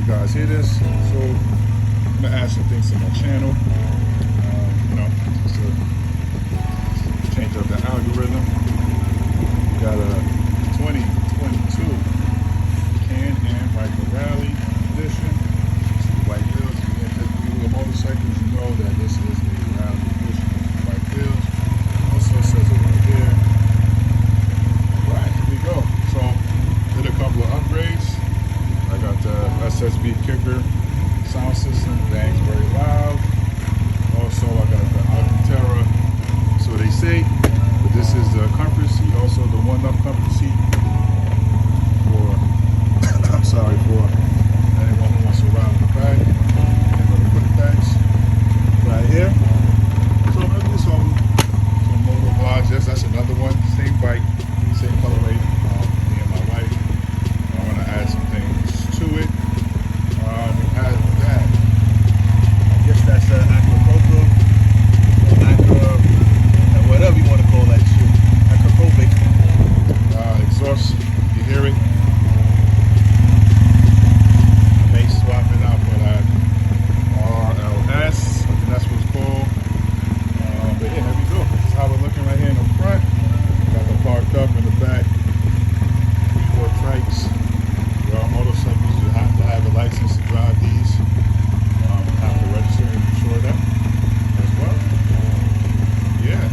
you guys hear this. So I'm gonna add some things to my channel. Just to change up the algorithm. We got a 2022 Can-Am Ryker Rally Edition. White wheels. If you have motorcycles, you know that this is a rally edition. White wheels. Also says it right here. Right, here we go. So did a couple of upgrades. I got the SSB kicker sound system, bangs very loud. Also I got the Alcantara, so they say, but this is the comfort seat, also the one-up comfort seat for for anyone who wants to ride in the back. And the quick backs right here. So I'm gonna do some motor vlogs. Yes, that's another one. Same bike, same colorway. Me and my wife. I want to add some things to it. We had that. I guess that's aquaculture, whatever you want to call that shit. Aquaphobic. Exhaust. You hear it? I may swap it out for that RLS. I think that's what it's called. But yeah, here we go. This is how we're looking right here in the front. Got the parked up in the back. 3-4 trikes. Motorcycles, you have to have a license to drive these. You have to register and insure them as well. Yeah.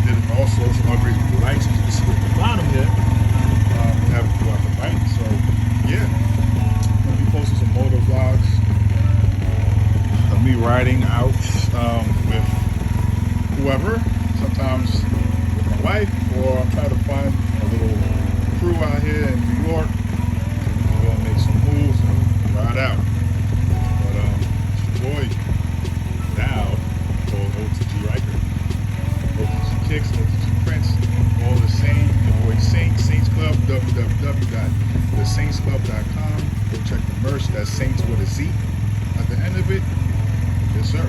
Did also some upgrades with the lights. You can see at the bottom here. We have to go out the bike. So yeah. I'm gonna be posting some motor vlogs of me riding out with whoever. Sometimes with my wife, or I'm trying to find a little crew out here in New York. Make some moves and ride out. But it's your boy now called OTG Ryker. OTG Kicks, OTG Prince, all the same. Your boy Saints Club, www.thesaintsclub.com. Go check the merch. That's Saints with a Z at the end of it. Yes, sir.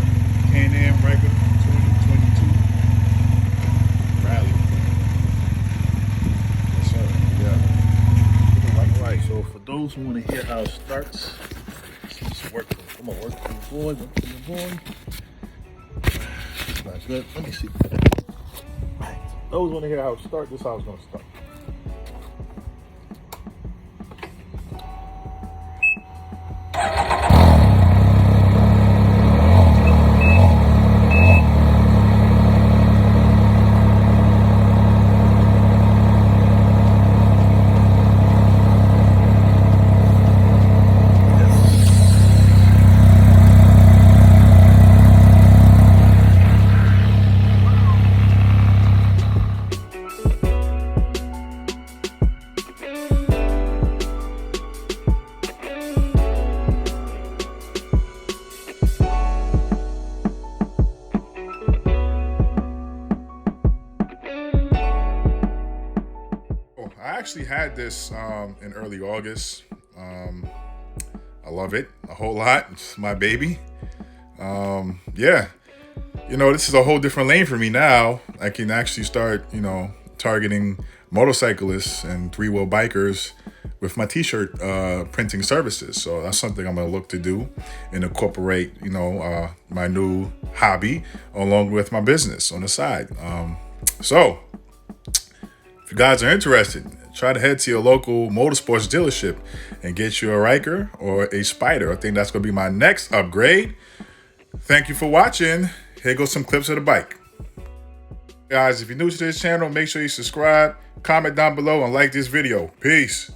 Can-Am Ryker 2022 Rally. Yes, sir. Yeah. Right, so for those who want to hear how it starts, let's work for the boy, That's good. Let me see. Right. Those who want to hear how it starts, this is how it's going to start. I actually had this in early August. I love it a whole lot. It's my baby. Yeah, this is a whole different lane for me now. I can actually start, targeting motorcyclists and three-wheel bikers with my t-shirt printing services. So that's something I'm going to look to do and incorporate, my new hobby along with my business on the side. So if you guys are interested, try to head to your local motorsports dealership and get you a Ryker or a Spider. I think that's going to be my next upgrade. Thank you for watching. Here goes some clips of the bike. Guys, if you're new to this channel, make sure you subscribe, comment down below, and like this video. Peace.